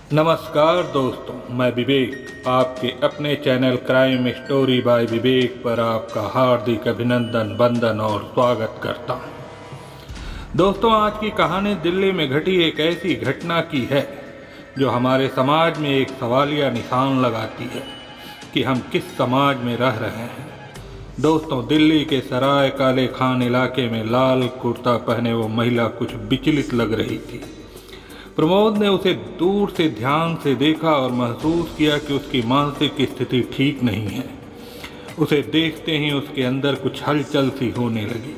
नमस्कार दोस्तों, मैं विवेक आपके अपने चैनल क्राइम स्टोरी बाय विवेक पर आपका हार्दिक अभिनंदन, वंदन और स्वागत करता हूं। दोस्तों, आज की कहानी दिल्ली में घटी एक ऐसी घटना की है जो हमारे समाज में एक सवालिया निशान लगाती है कि हम किस समाज में रह रहे हैं। दोस्तों, दिल्ली के सराय काले खान इलाके में लाल कुर्ता पहने वो महिला कुछ विचलित लग रही थी। प्रमोद ने उसे दूर से ध्यान से देखा और महसूस किया कि उसकी मानसिक स्थिति ठीक नहीं है। उसे देखते ही उसके अंदर कुछ हलचल सी होने लगी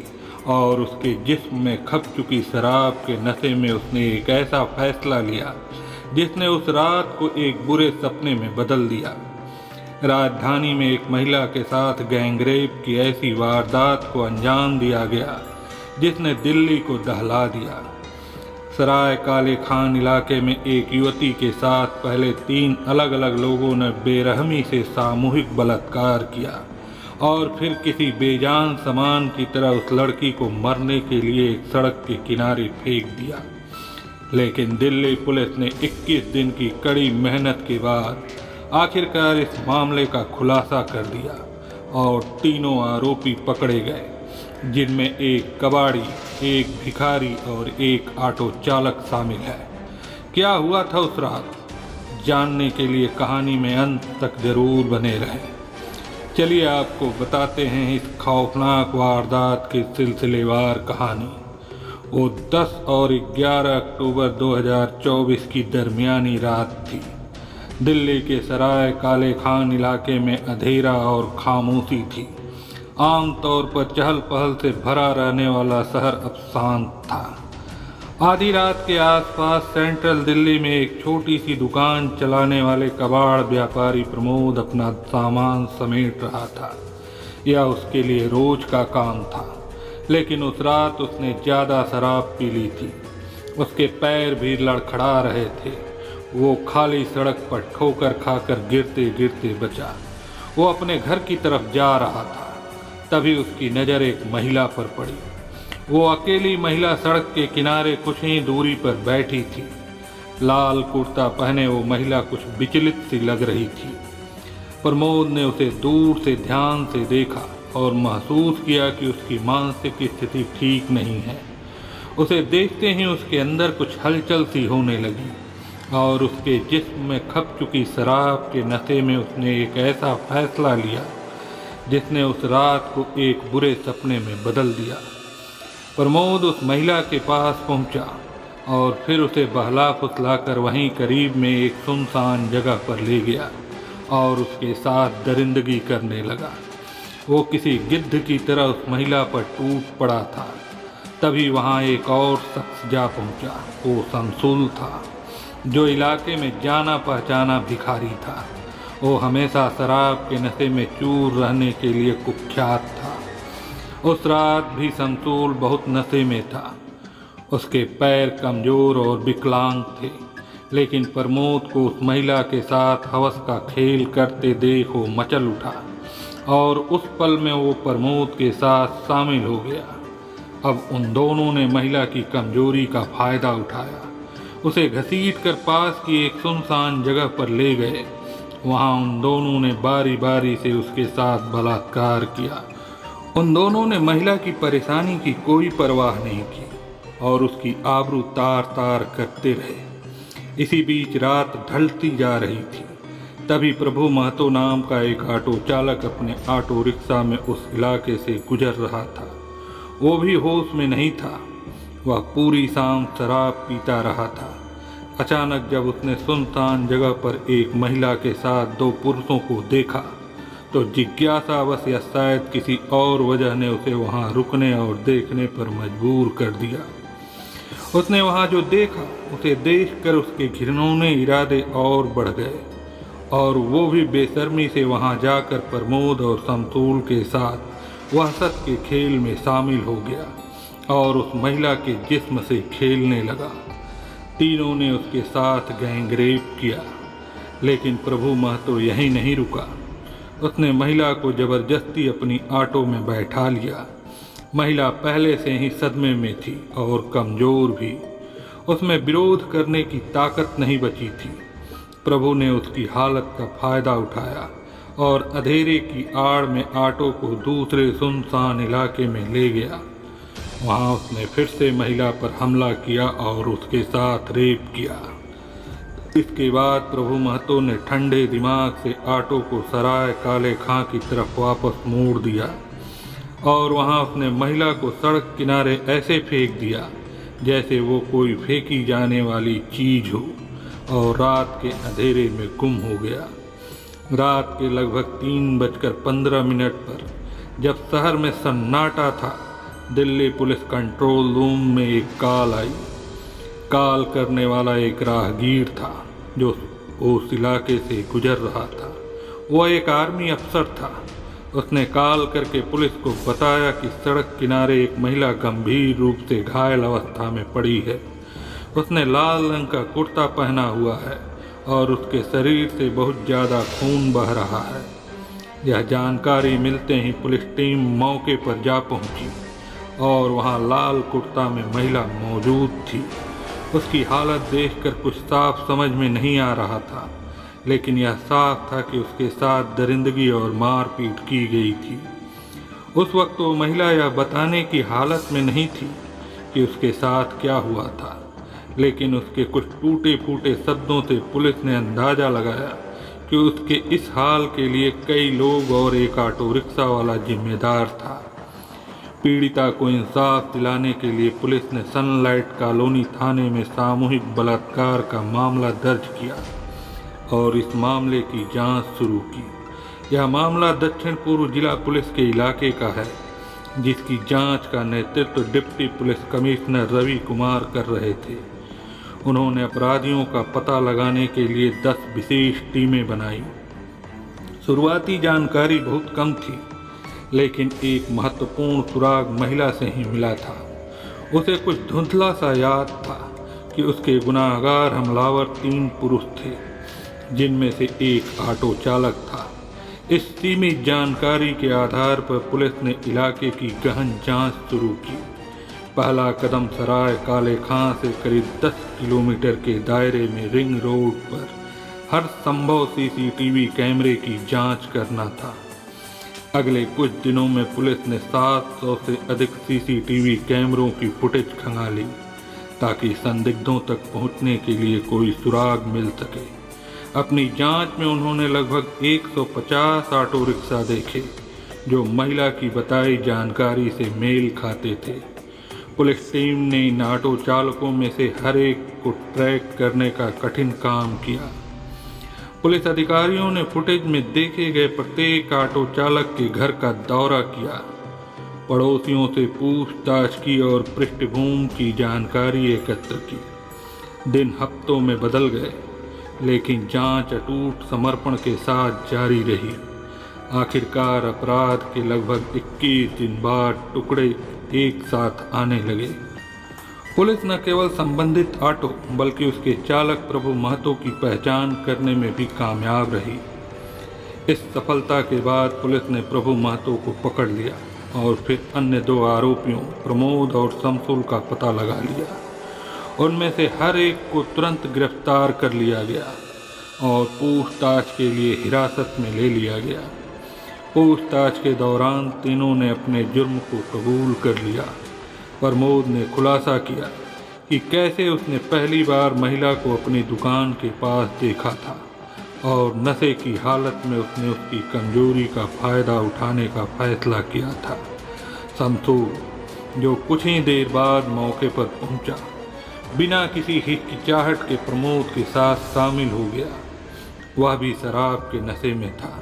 और उसके जिस्म में खप चुकी शराब के नशे में उसने एक ऐसा फैसला लिया जिसने उस रात को एक बुरे सपने में बदल दिया। राजधानी में एक महिला के साथ गैंगरेप की ऐसी वारदात को अंजाम दिया गया जिसने दिल्ली को दहला दिया। सराय काले खान इलाके में एक युवती के साथ पहले 3 अलग अलग लोगों ने बेरहमी से सामूहिक बलात्कार किया और फिर किसी बेजान सामान की तरह उस लड़की को मरने के लिए एक सड़क के किनारे फेंक दिया। लेकिन दिल्ली पुलिस ने 21 दिन की कड़ी मेहनत के बाद आखिरकार इस मामले का खुलासा कर दिया और तीनों आरोपी पकड़े गए, जिनमें एक कबाड़ी, एक भिखारी और एक ऑटो चालक शामिल है। क्या हुआ था उस रात, जानने के लिए कहानी में अंत तक जरूर बने रहें। चलिए आपको बताते हैं इस खौफनाक वारदात की सिलसिलेवार कहानी। वो 10 और 11 अक्टूबर 2024 की दरमियानी रात थी। दिल्ली के सराय काले खान इलाके में अंधेरा और खामोशी थी। आमतौर पर चहल पहल से भरा रहने वाला शहर अब शांत था। आधी रात के आसपास सेंट्रल दिल्ली में एक छोटी सी दुकान चलाने वाले कबाड़ व्यापारी प्रमोद अपना सामान समेट रहा था। यह उसके लिए रोज का काम था, लेकिन उस रात उसने ज़्यादा शराब पी ली थी। उसके पैर भी लड़खड़ा रहे थे। वो खाली सड़क पर ठोकर खाकर गिरते गिरते बचा। वो अपने घर की तरफ जा रहा था, तभी उसकी नज़र एक महिला पर पड़ी। वो अकेली महिला सड़क के किनारे कुछ ही दूरी पर बैठी थी। लाल कुर्ता पहने वो महिला कुछ विचलित सी लग रही थी। प्रमोद ने उसे दूर से ध्यान से देखा और महसूस किया कि उसकी मानसिक स्थिति ठीक नहीं है। उसे देखते ही उसके अंदर कुछ हलचल सी होने लगी और उसके जिस्म में खप चुकी शराब के नशे में उसने एक ऐसा फैसला लिया जिसने उस रात को एक बुरे सपने में बदल दिया। प्रमोद उस महिला के पास पहुंचा और फिर उसे बहला फुसलाकर वहीं करीब में एक सुनसान जगह पर ले गया और उसके साथ दरिंदगी करने लगा। वो किसी गिद्ध की तरह उस महिला पर टूट पड़ा था। तभी वहां एक और शख्स जा पहुंचा। वो शमसूल था, जो इलाके में जाना पहचाना भिखारी था। वो हमेशा शराब के नशे में चूर रहने के लिए कुख्यात था। उस रात भी शमसूल बहुत नशे में था। उसके पैर कमज़ोर और विकलांग थे, लेकिन प्रमोद को उस महिला के साथ हवस का खेल करते देख वो मचल उठा और उस पल में वो प्रमोद के साथ शामिल हो गया। अब उन दोनों ने महिला की कमजोरी का फायदा उठाया। उसे घसीट कर पास की एक सुनसान जगह पर ले गए। वहाँ उन दोनों ने बारी बारी से उसके साथ बलात्कार किया। उन दोनों ने महिला की परेशानी की कोई परवाह नहीं की और उसकी आबरू तार तार करते रहे। इसी बीच रात ढलती जा रही थी। तभी प्रभु महतो नाम का एक ऑटो चालक अपने ऑटो रिक्शा में उस इलाके से गुजर रहा था। वो भी होश में नहीं था। वह पूरी शाम शराब पीता रहा था। अचानक जब उसने सुनसान जगह पर एक महिला के साथ 2 पुरुषों को देखा तो जिज्ञासावश या शायद किसी और वजह ने उसे वहां रुकने और देखने पर मजबूर कर दिया। उसने वहां जो देखा उसे देखकर उसके घिनौने इरादे और बढ़ गए और वो भी बेशर्मी से वहां जाकर प्रमोद और शमसूल के साथ वहशत के खेल में शामिल हो गया और उस महिला के जिस्म से खेलने लगा। तीनों ने उसके साथ गैंगरेप किया, लेकिन प्रभु महतो यहीं नहीं रुका। उसने महिला को जबरदस्ती अपनी ऑटो में बैठा लिया। महिला पहले से ही सदमे में थी और कमज़ोर भी। उसमें विरोध करने की ताकत नहीं बची थी। प्रभु ने उसकी हालत का फायदा उठाया और अंधेरे की आड़ में आटो को दूसरे सुनसान इलाके में ले गया। वहाँ उसने फिर से महिला पर हमला किया और उसके साथ रेप किया। इसके बाद प्रभु महतो ने ठंडे दिमाग से आटो को सराय काले खां की तरफ वापस मोड़ दिया और वहाँ उसने महिला को सड़क किनारे ऐसे फेंक दिया जैसे वो कोई फेंकी जाने वाली चीज़ हो और रात के अंधेरे में गुम हो गया। रात के लगभग 3:15 पर जब शहर में सन्नाटा था, दिल्ली पुलिस कंट्रोल रूम में एक कॉल आई। कॉल करने वाला एक राहगीर था जो उस इलाके से गुजर रहा था। वह एक आर्मी अफसर था। उसने कॉल करके पुलिस को बताया कि सड़क किनारे एक महिला गंभीर रूप से घायल अवस्था में पड़ी है। उसने लाल रंग का कुर्ता पहना हुआ है और उसके शरीर से बहुत ज़्यादा खून बह रहा है। यह जानकारी मिलते ही पुलिस टीम मौके पर जा पहुंची और वहां लाल कुर्ता में महिला मौजूद थी। उसकी हालत देखकर कुछ साफ समझ में नहीं आ रहा था, लेकिन यह साफ था कि उसके साथ दरिंदगी और मारपीट की गई थी। उस वक्त वो महिला यह बताने की हालत में नहीं थी कि उसके साथ क्या हुआ था, लेकिन उसके कुछ टूटे फूटे शब्दों से पुलिस ने अंदाज़ा लगाया कि उसके इस हाल के लिए कई लोग और एक ऑटो रिक्शा वाला जिम्मेदार था। पीड़िता को इंसाफ दिलाने के लिए पुलिस ने सनलाइट कॉलोनी थाने में सामूहिक बलात्कार का मामला दर्ज किया और इस मामले की जांच शुरू की। यह मामला दक्षिण पूर्व जिला पुलिस के इलाके का है, जिसकी जांच का नेतृत्व deputy police commissioner Ravi Kumar कर रहे थे। उन्होंने अपराधियों का पता लगाने के लिए 10 विशेष टीमें बनाई। शुरुआती जानकारी बहुत कम थी, लेकिन एक महत्वपूर्ण सुराग महिला से ही मिला था। उसे कुछ धुंधला सा याद था कि उसके गुनाहगार हमलावर 3 पुरुष थे, जिनमें से एक ऑटो चालक था। इस सीमित जानकारी के आधार पर पुलिस ने इलाके की गहन जांच शुरू की। पहला कदम सराय काले खां से करीब 10 किलोमीटर के दायरे में रिंग रोड पर हर संभव सीसीटीवी कैमरे की जांच करना था। अगले कुछ दिनों में पुलिस ने 700 से अधिक सीसीटीवी कैमरों की फुटेज खंगाली ताकि संदिग्धों तक पहुंचने के लिए कोई सुराग मिल सके। अपनी जांच में उन्होंने लगभग 150 ऑटो रिक्शा देखे जो महिला की बताई जानकारी से मेल खाते थे। पुलिस टीम ने इन ऑटो चालकों में से हर एक को ट्रैक करने का कठिन काम किया। पुलिस अधिकारियों ने फुटेज में देखे गए प्रत्येक ऑटो चालक के घर का दौरा किया, पड़ोसियों से पूछताछ की और पृष्ठभूमि की जानकारी एकत्र की। दिन हफ्तों में बदल गए, लेकिन जांच अटूट समर्पण के साथ जारी रही। आखिरकार अपराध के लगभग 21 दिन बाद टुकड़े एक साथ आने लगे। पुलिस न केवल संबंधित ऑटो बल्कि उसके चालक प्रभु महतो की पहचान करने में भी कामयाब रही। इस सफलता के बाद पुलिस ने प्रभु महतो को पकड़ लिया और फिर अन्य 2 आरोपियों प्रमोद और शमसुल का पता लगा लिया। उनमें से हर एक को तुरंत गिरफ्तार कर लिया गया और पूछताछ के लिए हिरासत में ले लिया गया। पूछताछ के दौरान तीनों ने अपने जुर्म को कबूल कर लिया। प्रमोद ने खुलासा किया कि कैसे उसने पहली बार महिला को अपनी दुकान के पास देखा था और नशे की हालत में उसने उसकी कमजोरी का फायदा उठाने का फैसला किया था। शमसुल, जो कुछ ही देर बाद मौके पर पहुंचा, बिना किसी हिचकिचाहट के प्रमोद के साथ शामिल हो गया। वह भी शराब के नशे में था।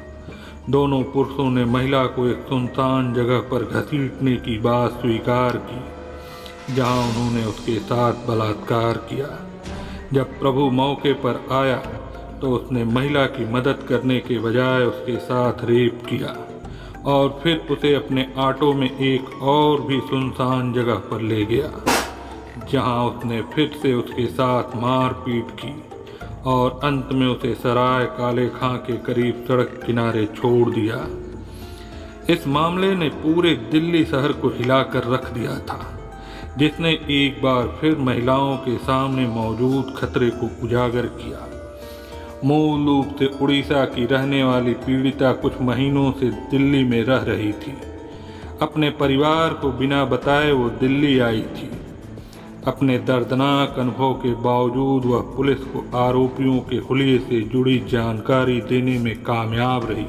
दोनों पुरुषों ने महिला को एक सुनसान जगह पर घसीटने की बात स्वीकार की, जहां उन्होंने उसके साथ बलात्कार किया। जब प्रभु मौके पर आया तो उसने महिला की मदद करने के बजाय उसके साथ रेप किया और फिर उसे अपने ऑटो में एक और भी सुनसान जगह पर ले गया, जहां उसने फिर से उसके साथ मारपीट की और अंत में उसे सराय काले खां के करीब सड़क किनारे छोड़ दिया। इस मामले ने पूरे दिल्ली शहर को हिलाकर रख दिया था, जिसने एक बार फिर महिलाओं के सामने मौजूद खतरे को उजागर किया। मूल रूप से उड़ीसा की रहने वाली पीड़िता कुछ महीनों से दिल्ली में रह रही थी। अपने परिवार को बिना बताए वो दिल्ली आई थी। अपने दर्दनाक अनुभव के बावजूद वह पुलिस को आरोपियों के हुलिये से जुड़ी जानकारी देने में कामयाब रही,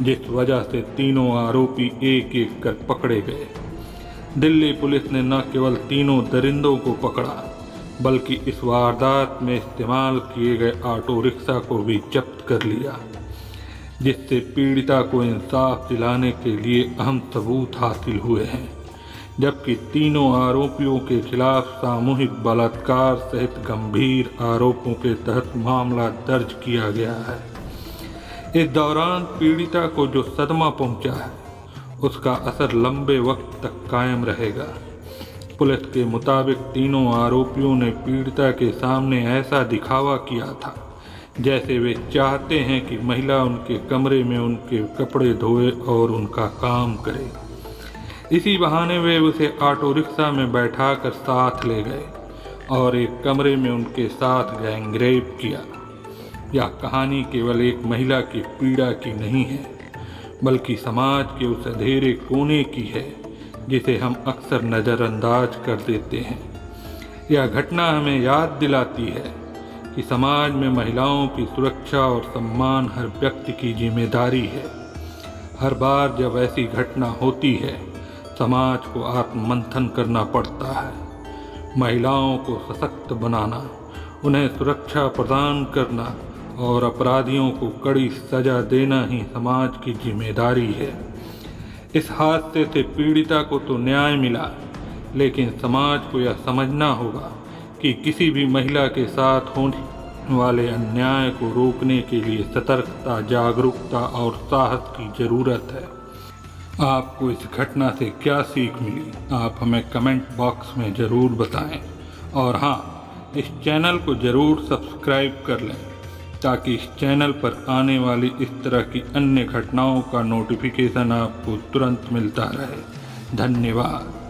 जिस वजह से तीनों आरोपी एक एक कर पकड़े गए। दिल्ली पुलिस ने न केवल तीनों दरिंदों को पकड़ा, बल्कि इस वारदात में इस्तेमाल किए गए ऑटो रिक्शा को भी जब्त कर लिया, जिससे पीड़िता को इंसाफ दिलाने के लिए अहम सबूत हासिल हुए हैं। जबकि तीनों आरोपियों के खिलाफ सामूहिक बलात्कार सहित गंभीर आरोपों के तहत मामला दर्ज किया गया है। इस दौरान पीड़िता को जो सदमा पहुंचा है, उसका असर लंबे वक्त तक कायम रहेगा। पुलिस के मुताबिक तीनों आरोपियों ने पीड़िता के सामने ऐसा दिखावा किया था जैसे वे चाहते हैं कि महिला उनके कमरे में उनके कपड़े धोए और उनका काम करे। इसी बहाने वे उसे ऑटो रिक्शा में बैठाकर साथ ले गए और एक कमरे में उनके साथ गैंगरेप किया। यह कहानी केवल एक महिला की पीड़ा की नहीं है, बल्कि समाज के उस अंधेरे कोने की है जिसे हम अक्सर नज़रअंदाज कर देते हैं। यह घटना हमें याद दिलाती है कि समाज में महिलाओं की सुरक्षा और सम्मान हर व्यक्ति की जिम्मेदारी है। हर बार जब ऐसी घटना होती है, समाज को आत्ममंथन करना पड़ता है। महिलाओं को सशक्त बनाना, उन्हें सुरक्षा प्रदान करना और अपराधियों को कड़ी सजा देना ही समाज की जिम्मेदारी है। इस हादसे से पीड़िता को तो न्याय मिला, लेकिन समाज को यह समझना होगा कि किसी भी महिला के साथ होने वाले अन्याय को रोकने के लिए सतर्कता, जागरूकता और साहस की ज़रूरत है। आपको इस घटना से क्या सीख मिली, आप हमें कमेंट बॉक्स में ज़रूर बताएं। और हाँ, इस चैनल को ज़रूर सब्सक्राइब कर लें ताकि इस चैनल पर आने वाली इस तरह की अन्य घटनाओं का नोटिफिकेशन आपको तुरंत मिलता रहे। धन्यवाद।